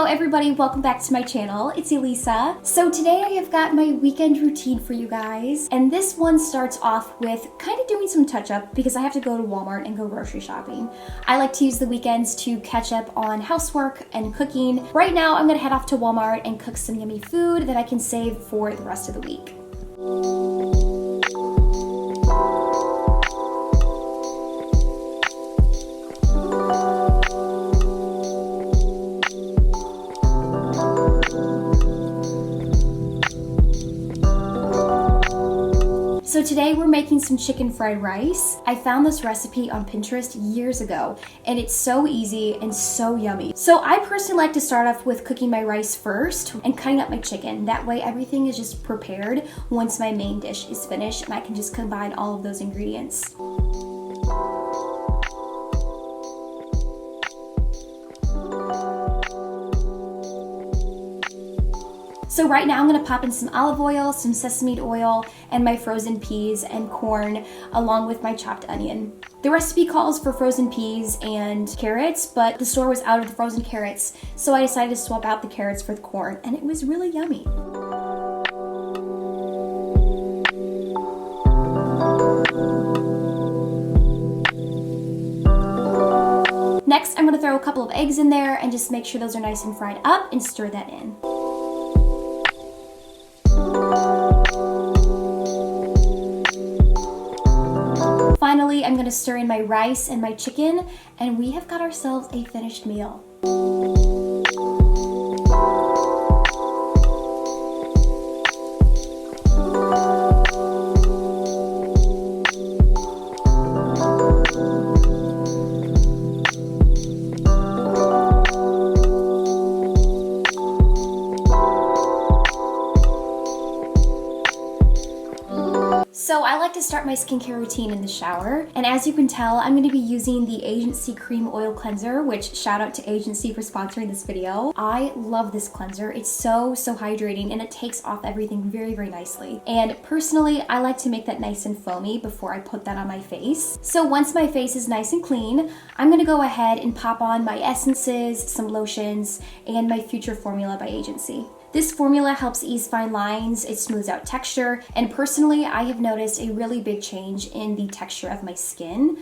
everybody, welcome back to my channel. It's Elisa. So today I have got my weekend routine for you guys, and this one starts off with kind of doing some touch-up because I have to go to Walmart and go grocery shopping. I like to use the weekends to catch up on housework and cooking. Right now I'm gonna head off to Walmart and cook some yummy food that I can save for the rest of the week. So today we're making some chicken fried rice. I found this recipe on Pinterest years ago, and it's so easy and so yummy. So I personally like to start off with cooking my rice first and cutting up my chicken. That way everything is just prepared once my main dish is finished, and I can just combine all of those ingredients. So right now I'm gonna pop in some olive oil, some sesame oil, and my frozen peas and corn, along with my chopped onion. The recipe calls for frozen peas and carrots, but the store was out of the frozen carrots, so I decided to swap out the carrots for the corn, and it was really yummy. Next, I'm gonna throw a couple of eggs in there and just make sure those are nice and fried up and stir that in. Finally, I'm gonna stir in my rice and my chicken, and we have got ourselves a finished meal. So I like to start my skincare routine in the shower, and as you can tell, I'm going to be using the Agency Cream Oil Cleanser, which shout out to Agency for sponsoring this video. I love this cleanser. It's so hydrating, and it takes off everything very nicely. And personally, I like to make that nice and foamy before I put that on my face. So once my face is nice and clean, I'm going to go ahead and pop on my essences, some lotions, and my Future Formula by Agency. This formula helps ease fine lines, it smooths out texture, and personally, I have noticed a really big change in the texture of my skin.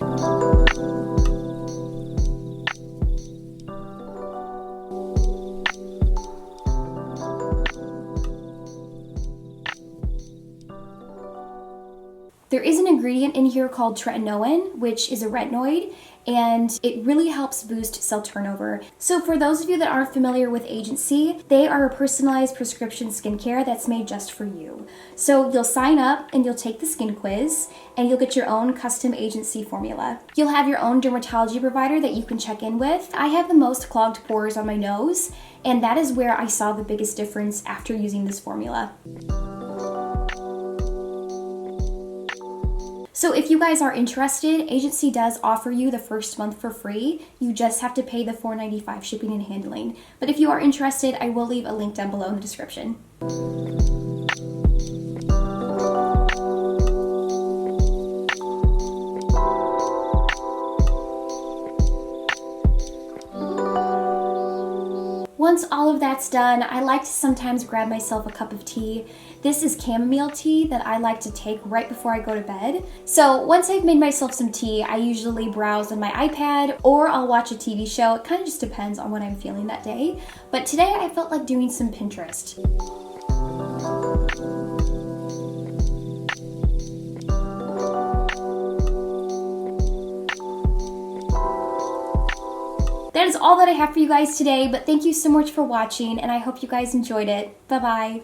There is an ingredient in here called tretinoin, which is a retinoid, and it really helps boost cell turnover. So for those of you that aren't familiar with Agency, they are a personalized prescription skincare that's made just for you. So you'll sign up and you'll take the skin quiz, and you'll get your own custom Agency formula. You'll have your own dermatology provider that you can check in with. I have the most clogged pores on my nose, and that is where I saw the biggest difference after using this formula. So if you guys are interested, Agency does offer you the first month for free. You just have to pay the $4.95 shipping and handling. But if you are interested, I will leave a link down below in the description. Once all of that's done, I like to sometimes grab myself a cup of tea. This is chamomile tea that I like to take right before I go to bed. So once I've made myself some tea, I usually browse on my iPad or I'll watch a TV show. It kind of just depends on what I'm feeling that day. But today I felt like doing some Pinterest. That is all that I have for you guys today, but thank you so much for watching, and I hope you guys enjoyed it. Bye-bye.